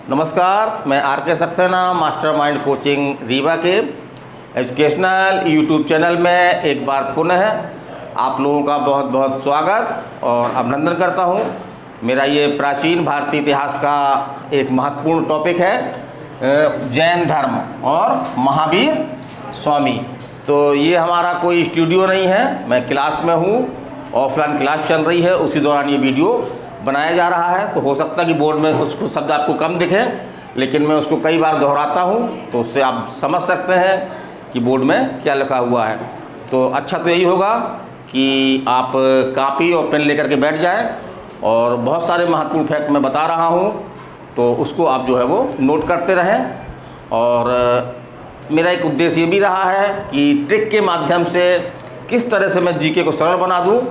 नमस्कार, मैं आर के सक्सेना मास्टरमाइंड कोचिंग रीवा के एजुकेशनल यूट्यूब चैनल में एक बार पुनः आप लोगों का बहुत बहुत स्वागत और अभिनंदन करता हूं। मेरा ये प्राचीन भारतीय इतिहास का एक महत्वपूर्ण टॉपिक है जैन धर्म और महावीर स्वामी। तो ये हमारा कोई स्टूडियो नहीं है, मैं क्लास में हूँ, ऑफलाइन क्लास चल रही है, उसी दौरान ये वीडियो बनाया जा रहा है। तो हो सकता है कि बोर्ड में कुछ शब्द आपको कम दिखें, लेकिन मैं उसको कई बार दोहराता हूँ तो उससे आप समझ सकते हैं कि बोर्ड में क्या लिखा हुआ है। तो अच्छा तो यही होगा कि आप कॉपी और पेन लेकर के बैठ जाएं और बहुत सारे महत्वपूर्ण फैक्ट मैं बता रहा हूँ तो उसको आप जो है वो नोट करते रहें। और मेरा एक उद्देश्य ये भी रहा है कि ट्रिक के माध्यम से किस तरह से मैं जीके को सरल बना दूँ,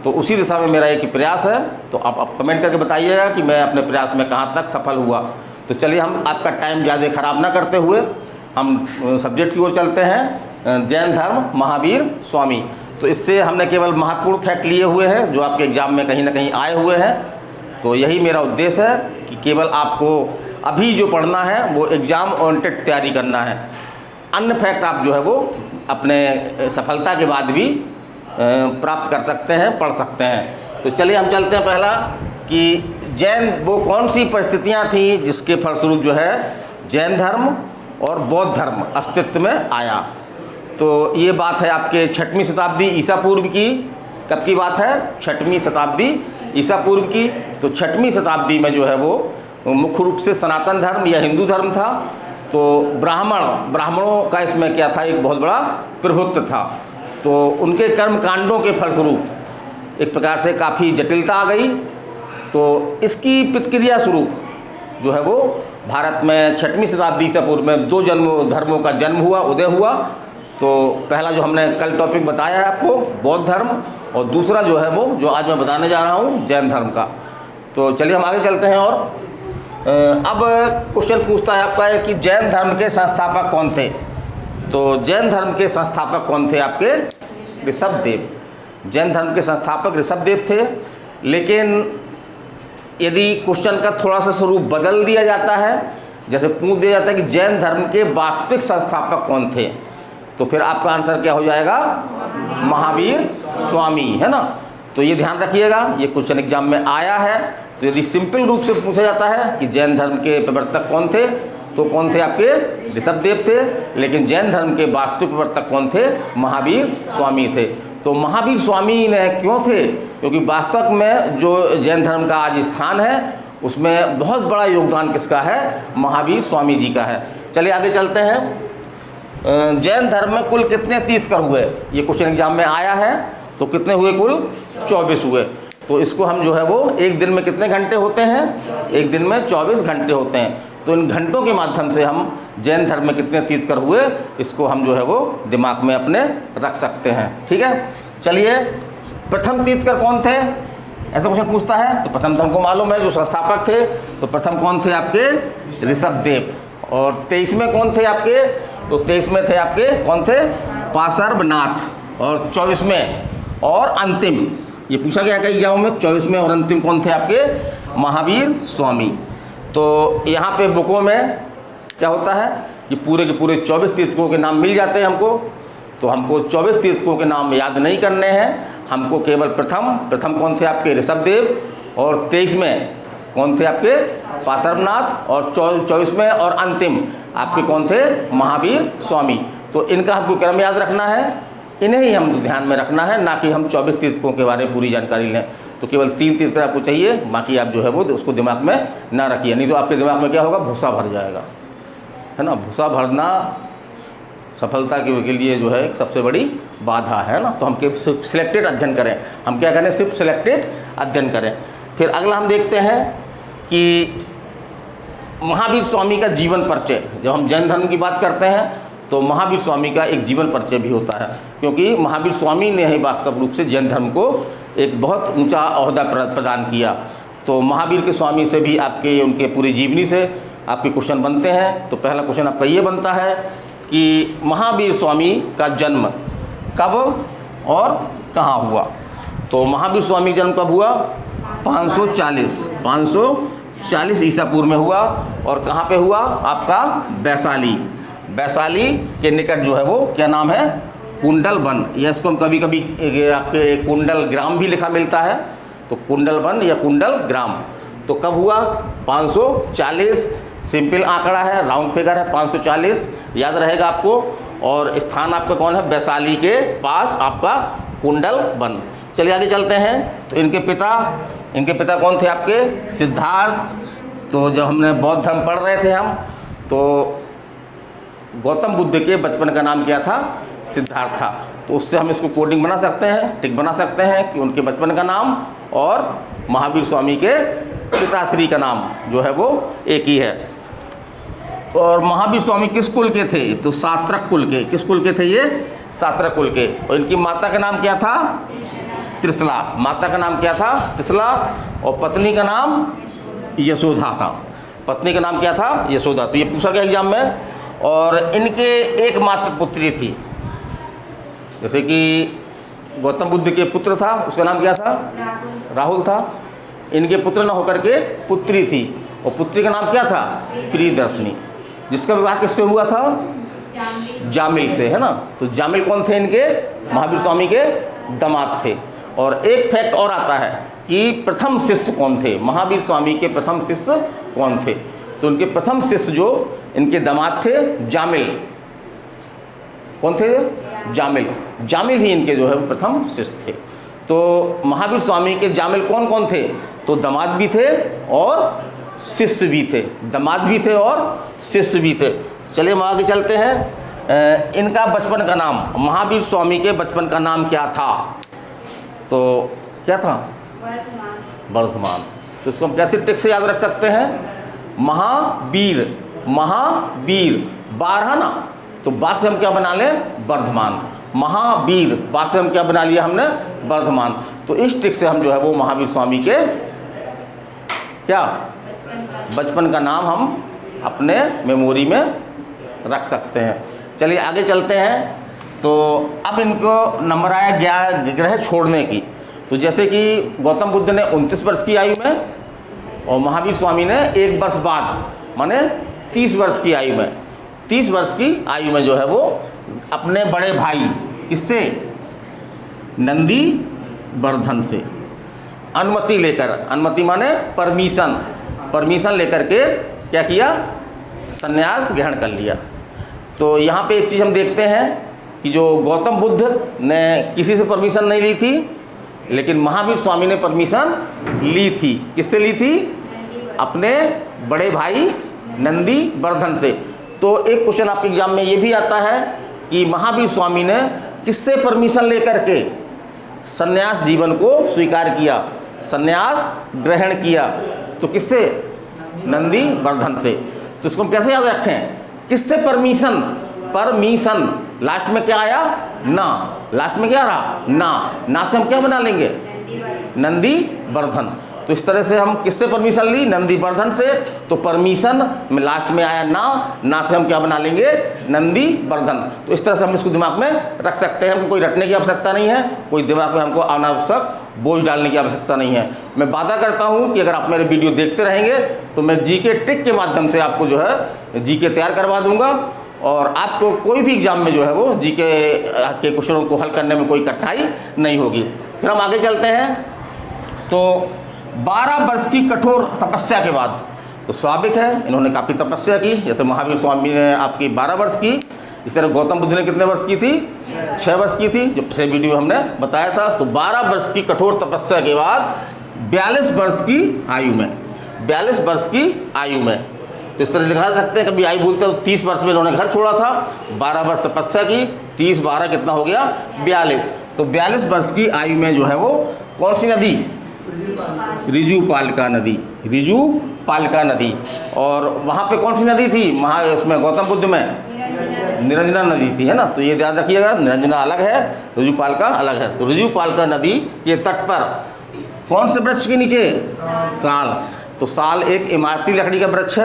तो उसी दिशा में मेरा एक प्रयास है। तो आप कमेंट करके बताइएगा कि मैं अपने प्रयास में कहाँ तक सफल हुआ। तो चलिए हम आपका टाइम ज़्यादा ख़राब ना करते हुए हम सब्जेक्ट की ओर चलते हैं, जैन धर्म महावीर स्वामी। तो इससे हमने केवल महत्वपूर्ण फैक्ट लिए हुए हैं जो आपके एग्ज़ाम में कहीं ना कहीं आए हुए हैं। तो यही मेरा उद्देश्य है कि केवल आपको अभी जो पढ़ना है वो एग्ज़ाम ओरिएंटेड तैयारी करना है। अन्य फैक्ट आप जो है वो अपने सफलता के बाद भी प्राप्त कर सकते हैं, पढ़ सकते हैं। तो चलिए हम चलते हैं पहला कि जैन वो कौन सी परिस्थितियां थी जिसके फलस्वरूप जो है जैन धर्म और बौद्ध धर्म अस्तित्व में आया। तो ये बात है आपके 6वीं शताब्दी ईसा पूर्व की। कब की बात है? 6वीं शताब्दी ईसा पूर्व की। तो 6वीं शताब्दी में जो है वो मुख्य रूप से सनातन धर्म या हिंदू धर्म था। तो ब्राह्मणों का इसमें क्या था, एक बहुत बड़ा प्रभुत्व था। तो उनके कर्म कांडों के फलस्वरूप एक प्रकार से काफ़ी जटिलता आ गई। तो इसकी प्रतिक्रिया स्वरूप जो है वो भारत में 6वीं शताब्दी से पूर्व में 2 धर्मों का जन्म हुआ, उदय हुआ। तो पहला जो हमने कल टॉपिक बताया है आपको बौद्ध धर्म, और दूसरा जो है वो जो आज मैं बताने जा रहा हूँ जैन धर्म का। तो चलिए हम आगे चलते हैं। और अब क्वेश्चन पूछता है आपका कि जैन धर्म के संस्थापक कौन थे। तो जैन धर्म के संस्थापक कौन थे? आपके ऋषभदेव। जैन धर्म के संस्थापक ऋषभदेव थे। लेकिन यदि क्वेश्चन का थोड़ा सा स्वरूप बदल दिया जाता है, जैसे पूछ दिया जाता है कि जैन धर्म के वास्तविक संस्थापक कौन थे, तो फिर आपका आंसर क्या हो जाएगा? महावीर स्वामी, है ना। तो ये ध्यान रखिएगा, ये क्वेश्चन एग्जाम में आया है। तो यदि सिंपल रूप से पूछा जाता है कि जैन धर्म के प्रवर्तक कौन थे, तो कौन थे? आपके ऋषभदेव थे। लेकिन जैन धर्म के वास्तविक प्रवर्तक कौन थे? महावीर स्वामी थे। तो महावीर स्वामी ने क्यों थे? क्योंकि वास्तव में जो जैन धर्म का आज स्थान है उसमें बहुत बड़ा योगदान किसका है? महावीर स्वामी जी का है। चलिए आगे चलते हैं। जैन धर्म में कुल कितने तीर्थंकर हुए? ये क्वेश्चन एग्जाम में आया है। तो कितने हुए? कुल 24 हुए। तो इसको हम जो है वो एक दिन में कितने घंटे होते हैं? एक दिन में 24 घंटे होते हैं। तो इन घंटों के माध्यम से हम जैन धर्म में कितने तीर्थंकर हुए इसको हम जो है वो दिमाग में अपने रख सकते हैं। ठीक है, चलिए प्रथम तीर्थंकर कौन थे, ऐसा क्वेश्चन पूछता है। तो प्रथम तो हमको मालूम है जो संस्थापक थे। तो प्रथम कौन थे? आपके ऋषभदेव। और 23वें कौन थे आपके? तो 23वें थे आपके कौन थे? पार्श्वनाथ। और 24वें और अंतिम, ये पूछा गया कई एग्जामों में, 24वें और अंतिम कौन थे आपके? महावीर स्वामी। तो यहाँ पे बुकों में क्या होता है कि पूरे के पूरे 24 तीर्थंकरों के नाम मिल जाते हैं हमको। तो हमको 24 तीर्थंकरों के नाम याद नहीं करने हैं, हमको केवल प्रथम कौन थे? आपके ऋषभदेव। और 23वें कौन थे? आपके पार्श्वनाथ। और 24वें और अंतिम आपके कौन थे? महावीर स्वामी। तो इनका हमको क्रम याद रखना है, इन्हें ही हम ध्यान में रखना है, ना कि हम 24 तीर्थंकरों के बारे में पूरी जानकारी लें। तो केवल 3 तीर्थंकर आपको चाहिए, बाकी आप जो है वो उसको दिमाग में ना रखिए, नहीं तो आपके दिमाग में क्या होगा? भूसा भर जाएगा, है ना। भूसा भरना सफलता के लिए जो है एक सबसे बड़ी बाधा है ना। तो हम सिर्फ सिलेक्टेड अध्ययन करें। हम क्या करें? सिर्फ सिलेक्टेड अध्ययन करें। फिर अगला हम देखते हैं कि महावीर स्वामी का जीवन परिचय। जब हम जैन धर्म की बात करते हैं तो महावीर स्वामी का एक जीवन परिचय भी होता है, क्योंकि महावीर स्वामी ने ही वास्तव रूप से जैन धर्म को एक बहुत ऊंचा ओहदा प्रदान किया। तो महावीर के स्वामी से भी आपके उनके पूरी जीवनी से आपके क्वेश्चन बनते हैं। तो पहला क्वेश्चन आपका ये बनता है कि महावीर स्वामी का जन्म कब और कहाँ हुआ। तो महावीर स्वामी जन्म कब हुआ? 540 540 ईसा पूर्व में हुआ। और कहाँ पे हुआ? आपका वैशाली। वैशाली के निकट जो है वो क्या नाम है? कुंडल वन, या इसको हम कभी कभी आपके कुंडल ग्राम भी लिखा मिलता है, तो कुंडल वन या कुंडल ग्राम। तो कब हुआ? 540, सिंपल आंकड़ा है, राउंड फिगर है, 540 याद रहेगा आपको। और स्थान आपका कौन है? वैशाली के पास आपका कुंडल वन। चलिए आगे चलते हैं। तो इनके पिता कौन थे आपके? सिद्धार्थ। तो जब हमने बौद्ध धर्म पढ़ रहे थे हम, तो गौतम बुद्ध के बचपन का नाम क्या था? सिद्धार्थ था। तो उससे हम इसको कोडिंग बना सकते हैं, टिक बना सकते हैं कि उनके बचपन का नाम और महावीर स्वामी के पिताश्री का नाम जो है वो एक ही है। और महावीर स्वामी किस कुल के थे? तो सात्रक कुल के। किस कुल के थे ये? सात्रक कुल के। और इनकी माता का नाम क्या था? त्रिशला। माता का नाम क्या था? त्रिशला। और पत्नी का नाम यशोदा था। पत्नी का नाम क्या था? यशोदा। तो ये पूछा गया एग्जाम में। और इनके एकमात्र पुत्री थी, जैसे कि गौतम बुद्ध के पुत्र था, उसका नाम क्या था? राहुल था। इनके पुत्र न होकर के पुत्री थी, और पुत्री का नाम क्या था? प्रियदर्शनी, जिसका विवाह किससे हुआ था? जामिल से, है ना। तो जामिल कौन थे? इनके महावीर स्वामी के दामाद थे। और एक फैक्ट और आता है कि प्रथम शिष्य कौन थे? महावीर स्वामी के प्रथम शिष्य कौन थे? तो उनके प्रथम शिष्य जो इनके दामाद थे, जामिल। कौन थे? जामिल। जामिल ही इनके जो है वो प्रथम शिष्य थे। तो महावीर स्वामी के जामिल कौन कौन थे? तो दामाद भी थे और शिष्य भी थे। दामाद भी थे और शिष्य भी थे। चलिए हम आगे चलते हैं। इनका बचपन का नाम, महावीर स्वामी के बचपन का नाम क्या था? तो क्या था? वर्धमान। तो इसको हम कैसे टिक से याद रख सकते हैं? महावीर, महावीर, बार है ना, तो बा से हम क्या बना लें? वर्धमान। महावीर, बा से हम क्या बना लिया हमने? वर्धमान। तो इस ट्रिक से हम जो है वो महावीर स्वामी के क्या बचपन का नाम हम अपने मेमोरी में रख सकते हैं। चलिए आगे चलते हैं। तो अब इनको नंबर आया ग्रह छोड़ने की। तो जैसे कि गौतम बुद्ध ने 29 वर्ष की आयु में, और महावीर स्वामी ने 1 वर्ष बाद, माने 30 वर्ष की आयु में, 30 वर्ष की आयु में जो है वो अपने बड़े भाई, किससे? नंदी वर्धन से अनुमति लेकर, अनुमति माने परमिशन लेकर के क्या किया? संन्यास ग्रहण कर लिया। तो यहाँ पे एक चीज़ हम देखते हैं कि जो गौतम बुद्ध ने किसी से परमिशन नहीं ली थी, लेकिन महावीर स्वामी ने परमिशन ली थी। किससे ली थी? अपने बड़े भाई नंदी वर्धन से। तो एक क्वेश्चन आपके एग्जाम में ये भी आता है कि महावीर स्वामी ने किससे परमिशन लेकर के संन्यास जीवन को स्वीकार किया, संन्यास ग्रहण किया? तो किससे? नंदी वर्धन से। तो इसको हम कैसे याद रखें? किससे परमिशन? परमिशन, लास्ट में क्या आया? ना। लास्ट में क्या रहा? ना से हम क्या बना लेंगे? नंदी वर्धन। तो इस तरह से हम किससे परमिशन ली? नंदी वर्धन से। तो परमिशन में लास्ट में आया ना से हम क्या बना लेंगे? नंदी वर्धन। तो इस तरह से हम इसको दिमाग में रख सकते हैं। हमको कोई रटने की आवश्यकता नहीं है, कोई दिमाग में हमको अनावश्यक बोझ डालने की आवश्यकता नहीं है। मैं वादा करता हूँ कि अगर आप मेरे वीडियो देखते रहेंगे तो मैं जीके ट्रिक के माध्यम से आपको जो है जीके तैयार करवा दूँगा, और आपको कोई भी एग्जाम में जो है वो जीके के क्वेश्चनों को हल करने में कोई कठिनाई नहीं होगी। फिर हम आगे चलते हैं। तो 12 वर्ष की कठोर तपस्या के बाद, तो स्वाभाविक है इन्होंने काफ़ी तपस्या की। जैसे महावीर स्वामी ने आपकी 12 वर्ष की, इस तरह गौतम बुद्ध ने कितने वर्ष की थी? 6 वर्ष की थी, जो पिछले वीडियो हमने बताया था। तो 12 वर्ष की कठोर तपस्या के बाद 42 वर्ष की आयु में, 42 वर्ष की आयु में, तो इस तरह लिखा सकते हैं, कभी आयु भूलते हैं तो 30 वर्ष में इन्होंने घर छोड़ा था, 12 वर्ष तपस्या की, 30 12 कितना हो गया? 42। तो 42 वर्ष की आयु में जो है वो कौन सी नदी? ऋजुपालिका नदी, ऋजुपालिका नदी। और वहाँ पे कौन सी नदी थी? इसमें गौतम बुद्ध में निरंजना नदी थी, है ना। तो ये याद रखिएगा, निरंजना अलग है, ऋजुपालिका अलग है। तो ऋजुपालिका नदी के तट पर कौन से वृक्ष के नीचे? साल। तो साल एक इमारती लकड़ी का वृक्ष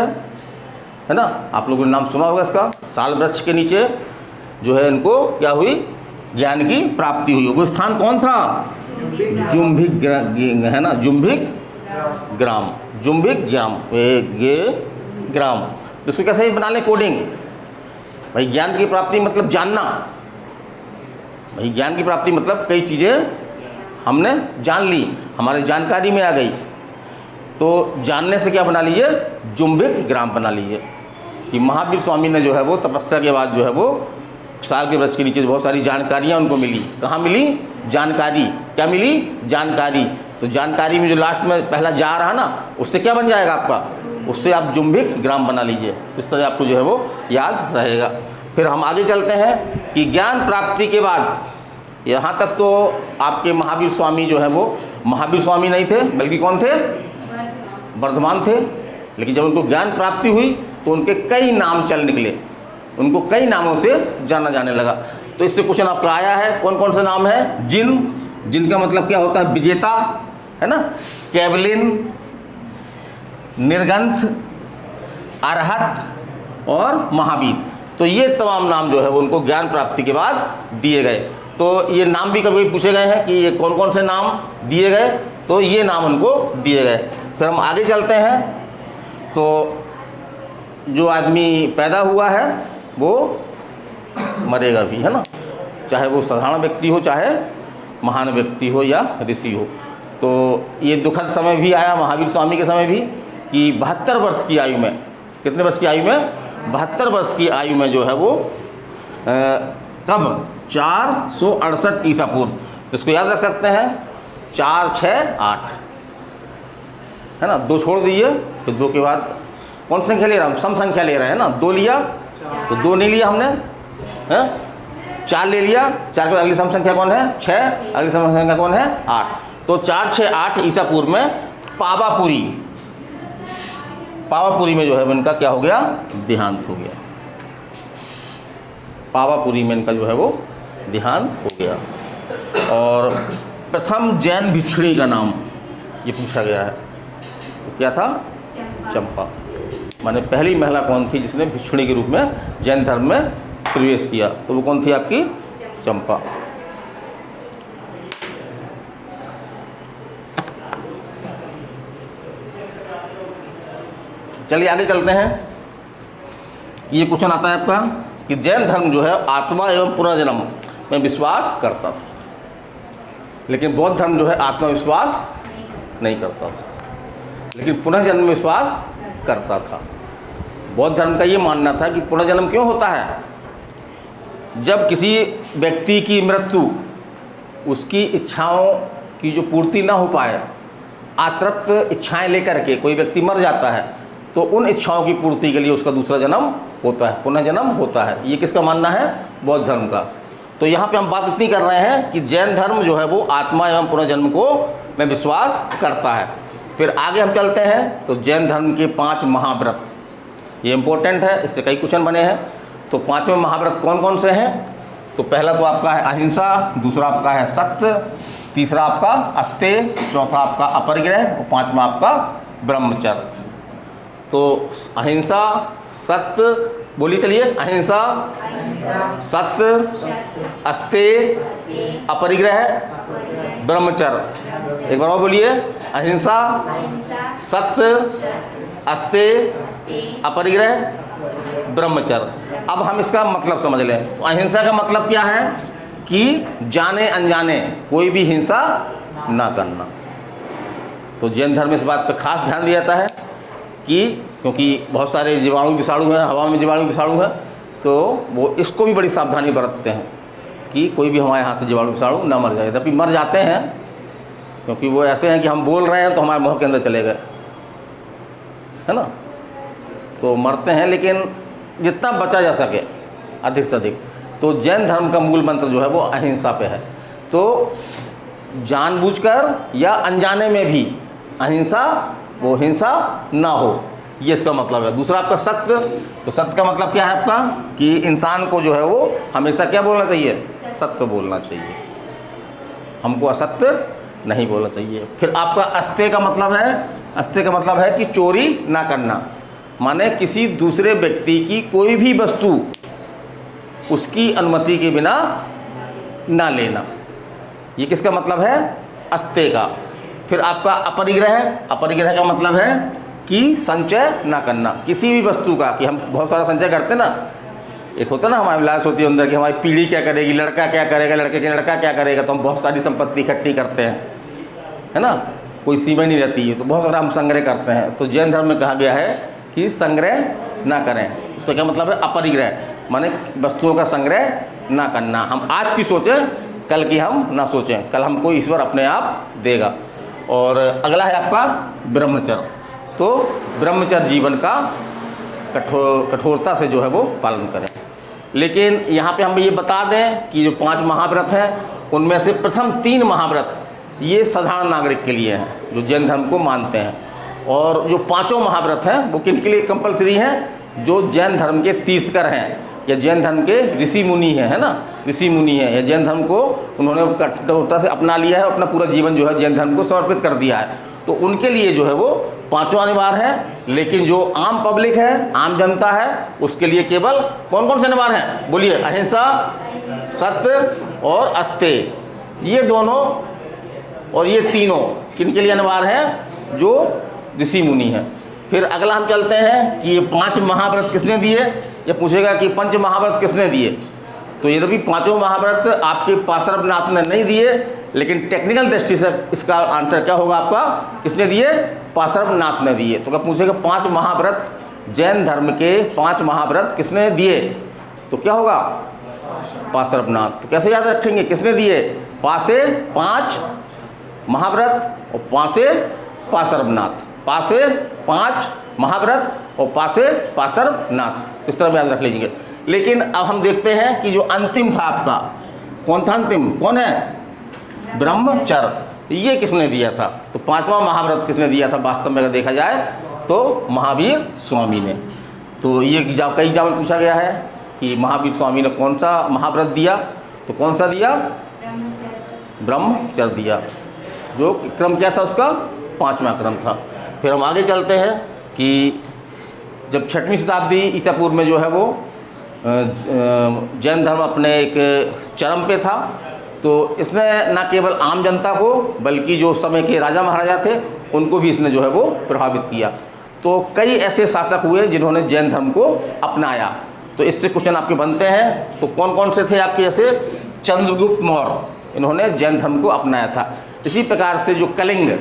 है ना, आप लोगों ने नाम सुना होगा इसका। साल वृक्ष के नीचे जो है इनको क्या हुई? ज्ञान की प्राप्ति हुई। वो स्थान कौन था? जुम्भिक, है ना, जुम्भिक ग्राम, जुम्बिक ग्राम। तो इसको कैसे बना लें कोडिंग? भाई ज्ञान की प्राप्ति मतलब जानना। भाई ज्ञान की प्राप्ति मतलब कई चीज़ें हमने जान ली, हमारी जानकारी में आ गई। तो जानने से क्या बना लीजिए? जुम्बिक ग्राम बना लीजिए। कि महावीर स्वामी ने जो है वो तपस्या के बाद जो है वो साल के वृक्ष के नीचे बहुत सारी जानकारियाँ उनको मिली। कहाँ मिली? जानकारी। क्या मिली? जानकारी। तो जानकारी में जो लास्ट में पहला जा रहा ना, उससे क्या बन जाएगा आपका? उससे आप जुम्बिक ग्राम बना लीजिए। इस तरह आपको जो है वो याद रहेगा। फिर हम आगे चलते हैं कि ज्ञान प्राप्ति के बाद, यहाँ तक तो आपके महावीर स्वामी जो है वो महावीर स्वामी नहीं थे, बल्कि कौन थे? वर्धमान थे। लेकिन जब उनको ज्ञान प्राप्ति हुई तो उनके कई नाम चल निकले, उनको कई नामों से जाना जाने लगा। तो इससे क्वेश्चन आपका आया है, कौन कौन से नाम है? जिनका मतलब क्या होता है? विजेता, है ना, कैवलिन, निर्गंथ, अरहत और महावीर। तो ये तमाम नाम जो है वो उनको ज्ञान प्राप्ति के बाद दिए गए। तो ये नाम भी कभी पूछे गए हैं कि ये कौन कौन से नाम दिए गए, तो ये नाम उनको दिए गए। फिर हम आगे चलते हैं। तो जो आदमी पैदा हुआ है वो मरेगा भी, है ना, चाहे वो साधारण व्यक्ति हो, चाहे महान व्यक्ति हो या ऋषि हो। तो ये दुखद समय भी आया महावीर स्वामी के समय भी कि 72 वर्ष की आयु में, कितने वर्ष की आयु में? 72 वर्ष की आयु में जो है वो कब? 468 ईसा पूर्व। इसको याद रख सकते हैं, 4, 6, 8, है ना। 2 छोड़ दीजिए, फिर 2 के बाद कौन सी संख्या ले रहा हम? सम संख्या ले रहे हैं ना। 2 लिया तो 2 नहीं लिया हमने, है। 4 ले लिया, 4 के अगली सम संख्या कौन है? 6, अगली सम संख्या कौन है? 8। तो 4, 6, 8 ईसा पूर्व में पावापुरी में जो है इनका क्या हो गया? देहांत हो गया। पावापुरी में इनका जो है वो देहांत हो गया। और प्रथम जैन भिक्षुणी का नाम ये पूछा गया है, तो क्या था? चंपा। माने पहली महिला कौन थी जिसने भिक्षुणी के रूप में जैन धर्म में प्रवेश किया? तो वो कौन थी आपकी? चंपा। चलिए आगे चलते हैं। ये क्वेश्चन आता है आपका कि जैन धर्म जो है आत्मा एवं पुनर्जन्म में विश्वास करता था, लेकिन बौद्ध धर्म जो है आत्मा विश्वास नहीं करता था, लेकिन पुनर्जन्म में विश्वास करता था। बौद्ध धर्म का ये मानना था कि पुनर्जन्म क्यों होता है? जब किसी व्यक्ति की मृत्यु, उसकी इच्छाओं की जो पूर्ति ना हो पाए, अतृप्त इच्छाएं लेकर के कोई व्यक्ति मर जाता है, तो उन इच्छाओं की पूर्ति के लिए उसका दूसरा जन्म होता है, पुनर्जन्म होता है। ये किसका मानना है? बौद्ध धर्म का। तो यहाँ पे हम बात इतनी कर रहे हैं कि जैन धर्म जो है वो आत्मा एवं पुनर्जन्म को में विश्वास करता है। फिर आगे हम चलते हैं। तो जैन धर्म के 5 महाव्रत, ये इम्पोर्टेंट है, इससे कई क्वेश्चन बने हैं। तो 5वें महाव्रत कौन कौन से हैं? तो पहला तो आपका है अहिंसा, दूसरा आपका है सत्य, तीसरा आपका अस्तेय, चौथा आपका अपरिग्रह और 5वां आपका ब्रह्मचर्य। तो अहिंसा, सत्य, बोलिए चलिए, अहिंसा, सत्य, अस्तेय, अपरिग्रह, ब्रह्मचर्य। एक बार और बोलिए, अहिंसा, सत्य, अस्तेय, अपरिग्रह, ब्रह्मचर्य। अब हम इसका मतलब समझ लें। तो अहिंसा का मतलब क्या है? कि जाने अनजाने कोई भी हिंसा ना करना। तो जैन धर्म इस बात पर खास ध्यान दिया जाता है कि क्योंकि बहुत सारे जीवाणु विषाणु हैं, हवा में जीवाणु विषाणु हैं, तो वो इसको भी बड़ी सावधानी बरतते हैं कि कोई भी हमारे यहाँ से जीवाणु विषाणु ना मर जाए। तभी मर जाते हैं, क्योंकि वो ऐसे हैं कि हम बोल रहे हैं तो हमारे मुँह के अंदर चले गए, है ना। तो मरते हैं, लेकिन जितना बचा जा सके अधिक से अधिक। तो जैन धर्म का मूल मंत्र जो है वो अहिंसा पे है। तो जानबूझकर या अनजाने में भी अहिंसा, वो हिंसा ना हो, ये इसका मतलब है। दूसरा आपका सत्य। तो सत्य का मतलब क्या है आपका? कि इंसान को जो है वो हमेशा क्या बोलना चाहिए? सत्य बोलना चाहिए, हमको असत्य नहीं बोलना चाहिए। फिर आपका अस्तेय का मतलब है, अस्तेय का मतलब है कि चोरी ना करना, माने किसी दूसरे व्यक्ति की कोई भी वस्तु उसकी अनुमति के बिना ना लेना। ये किसका मतलब है? अस्तेय का। फिर आपका अपरिग्रह, अपरिग्रह का मतलब है कि संचय ना करना किसी भी वस्तु का, कि हम बहुत सारा संचय करते हैं ना, एक होता है ना हमारी लालच होती है अंदर कि हमारी पीढ़ी क्या करेगी, लड़का क्या करेगा, लड़के के लड़का क्या करेगा, तो हम बहुत सारी संपत्ति इकट्ठी करते हैं, है ना, कोई सीमा नहीं रहती है, तो बहुत सारा हम संग्रह करते हैं। तो जैन धर्म में कहा गया है कि संग्रह ना करें। उसका क्या मतलब है? अपरिग्रह, माने वस्तुओं का संग्रह ना करना। हम आज की सोचें, कल की हम ना सोचें, कल हमको ईश्वर अपने आप देगा। और अगला है आपका ब्रह्मचर्य। तो ब्रह्मचर्य जीवन का कठोरता से जो है वो पालन करें। लेकिन यहाँ पे हम ये बता दें कि जो 5 महाव्रत हैं उनमें से प्रथम 3 महाव्रत ये साधारण नागरिक के लिए हैं जो जैन धर्म को मानते हैं, और जो 5 महाव्रत हैं वो किन के लिए कंपलसरी हैं? जो जैन धर्म के तीर्थकर हैं या जैन धर्म के ऋषि मुनि हैं, है ना, ऋषि मुनि हैं, या जैन धर्म को उन्होंने कठोरता से अपना लिया है, अपना पूरा जीवन जो है जैन धर्म को समर्पित कर दिया है, तो उनके लिए जो है वो 5 अनिवार्य हैं। लेकिन जो आम पब्लिक है, आम जनता है, उसके लिए केवल कौन कौन से अनिवार्य हैं? बोलिए। अहिंसा, सत्य और अस्तेय, ये दोनों और ये तीनों किन के लिए अनिवार्य हैं? जो ऋषि मुनि हैं। फिर अगला हम चलते हैं कि ये 5 महाव्रत किसने दिए? ये पूछेगा कि 5 महाव्रत किसने दिए? तो ये भी 5 महाव्रत आपके पार्श्वनाथ ने नहीं दिए, लेकिन टेक्निकल दृष्टि से इसका आंसर क्या होगा आपका? किसने दिए? पार्श्वनाथ ने दिए। तो क्या पूछेगा 5 महाव्रत जैन धर्म के 5 महाव्रत किसने दिए? तो क्या होगा? पार्श्वनाथ। तो कैसे याद रखेंगे किसने दिए? पासे 5 महाव्रत और पासे पार्श्वनाथ, पासे 5 महाव्रत और पासे पार्श्वनाथ, इस तरह याद रख लीजिए। लेकिन अब हम देखते हैं कि जो अंतिम था आपका, कौन था अंतिम? कौन है? ब्रह्मचर्य। ये किसने दिया था? तो 5वां महाव्रत किसने दिया था वास्तव में अगर देखा जाए तो? महावीर स्वामी ने। तो ये कई एग्जाम में पूछा गया है कि महावीर स्वामी ने कौन सा महाव्रत दिया? तो कौन सा दिया? ब्रह्मचर्य दिया। जो क्रम क्या था उसका? 5वां क्रम था। फिर हम आगे चलते हैं कि जब 6वीं शताब्दी ईसा पूर्व में जो है वो जैन धर्म अपने एक चरम पे था, तो इसने न केवल आम जनता को बल्कि जो उस समय के राजा महाराजा थे उनको भी इसने जो है वो प्रभावित किया। तो कई ऐसे शासक हुए जिन्होंने जैन धर्म को अपनाया। तो इससे क्वेश्चन आपके बनते हैं। तो कौन कौन से थे आपके? जैसे चंद्रगुप्त मौर्य, इन्होंने जैन धर्म को अपनाया था। इसी प्रकार से जो कलिंग,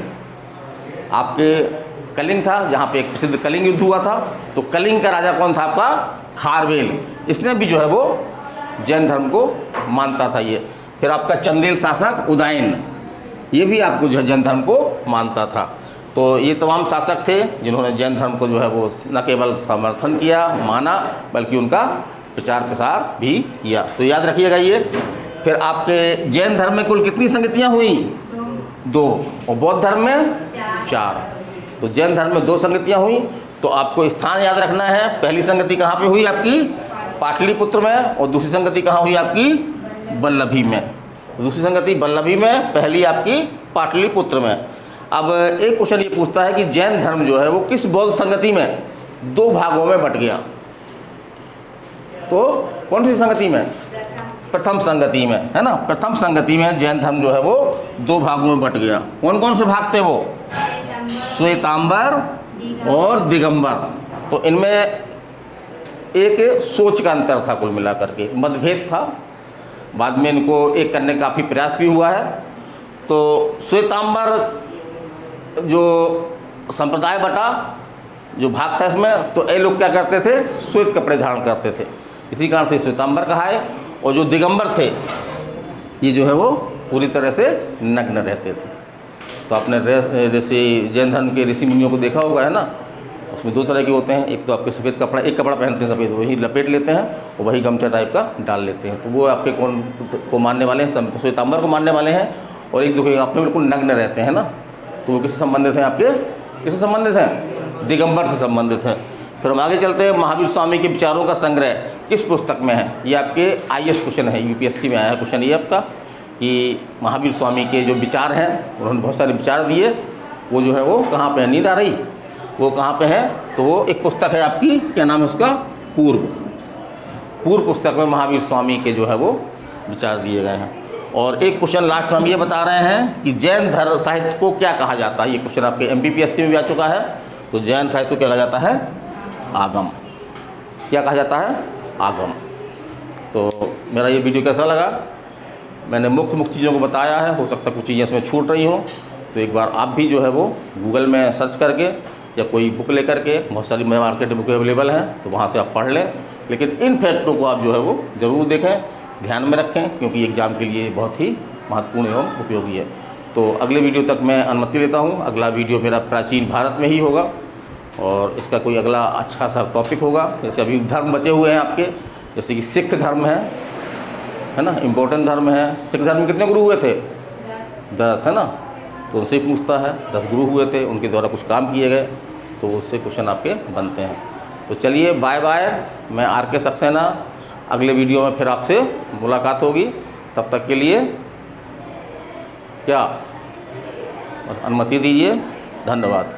आपके कलिंग था जहाँ पे एक प्रसिद्ध कलिंग युद्ध हुआ था, तो कलिंग का राजा कौन था आपका? खारवेल। इसने भी जो है वो जैन धर्म को मानता था ये। फिर आपका चंदेल शासक उदयन, ये भी आपको जो है जैन धर्म को मानता था। तो ये तमाम शासक थे जिन्होंने जैन धर्म को जो है वो न केवल समर्थन किया, माना, बल्कि उनका प्रचार प्रसार भी किया। तो याद रखिएगा ये। फिर आपके जैन धर्म में कुल कितनी संगतियाँ हुई? 2। और बौद्ध धर्म में 4। तो जैन धर्म में 2 संगतियाँ हुई। तो आपको स्थान याद रखना है। पहली संगति कहाँ पे हुई आपकी? पाटलिपुत्र में। और दूसरी संगति कहाँ हुई आपकी? वल्लभी में। दूसरी संगति वल्लभी में, पहली आपकी पाटलिपुत्र में। अब एक क्वेश्चन ये पूछता है कि जैन धर्म जो है वो किस बौद्ध संगति में 2 भागों में बट गया? तो कौन सी संगति में? प्रथम संगति में, है ना। प्रथम संगति में जैन धर्म जो है वो 2 भागों में बट गया। कौन कौन से भाग थे वो? श्वेतांबर और दिगंबर। तो इनमें एक सोच का अंतर था, कुल मिलाकर के मतभेद था। बाद में इनको एक करने का काफ़ी प्रयास भी हुआ है। तो श्वेतांबर जो संप्रदाय बटा, जो भाग था इसमें, तो ये लोग क्या करते थे? श्वेत कपड़े धारण करते थे, इसी कारण से श्वेतांबर कहा है। और जो दिगंबर थे ये जो है वो पूरी तरह से नग्न रहते थे। तो आपने ऋषि जैन धर्म के ऋषि मुनियों को देखा होगा, है ना। उसमें 2 तरह के होते हैं। एक तो आपके सफ़ेद कपड़ा, एक कपड़ा पहनते हैं सफ़ेद, वही लपेट लेते हैं और वही गमछा टाइप का डाल लेते हैं। तो वो आपके कौन को मानने वाले हैं? श्वेतांबर को मानने वाले हैं। और एक देखो आपने बिल्कुल नग्न रहते हैं ना, तो वो किससे संबंधित हैं? आपके किससे संबंधित हैं? दिगंबर से संबंधित हैं। फिर हम आगे चलते हैं। महावीर स्वामी के विचारों का संग्रह किस पुस्तक में है? ये आपके IAS क्वेश्चन है, UPSC में आया है क्वेश्चन ये आपका, कि महावीर स्वामी के जो विचार हैं, उन्होंने बहुत सारे विचार दिए, वो जो है वो कहाँ पे है? नींद आ रही? वो कहाँ पे है? तो वो एक पुस्तक है आपकी, क्या नाम है उसका? पूर्व पुस्तक में महावीर स्वामी के जो है वो विचार दिए गए हैं। और एक क्वेश्चन लास्ट में हम ये बता रहे हैं कि जैन धर्म साहित्य को क्या कहा जाता है। ये क्वेश्चन आपके MPPSC में भी आ चुका है। तो जैन साहित्य को क्या कहा जाता है? आगम। क्या कहा जाता है? आगम। तो मेरा ये वीडियो कैसा लगा? मैंने मुख्य चीज़ों को बताया है, हो सकता है कुछ चीज़ें इसमें छूट रही हो, तो एक बार आप भी जो है वो गूगल में सर्च करके या कोई बुक लेकर के, बहुत सारी मार्केट में बुक अवेलेबल हैं, तो वहाँ से आप पढ़ लें। लेकिन इन फैक्टों को आप जो है वो ज़रूर देखें, ध्यान में रखें, क्योंकि एग्ज़ाम के लिए बहुत ही महत्वपूर्ण एवं उपयोगी है। तो अगले वीडियो तक मैं अनुमति लेता हूँ। अगला वीडियो मेरा प्राचीन भारत में ही होगा और इसका कोई अगला अच्छा सा टॉपिक होगा। जैसे अभी धर्म बचे हुए हैं आपके, जैसे कि सिख धर्म है ना, इम्पोर्टेंट धर्म है। सिख धर्म में कितने गुरु हुए थे? 10 है ना। तो उनसे पूछता है, 10 गुरु हुए थे, उनके द्वारा कुछ काम किए गए, तो उससे क्वेश्चन आपके बनते हैं। तो चलिए बाय बाय, मैं RK सक्सेना। अगले वीडियो में फिर आपसे मुलाकात होगी। तब तक के लिए क्या अनुमति दीजिए। धन्यवाद।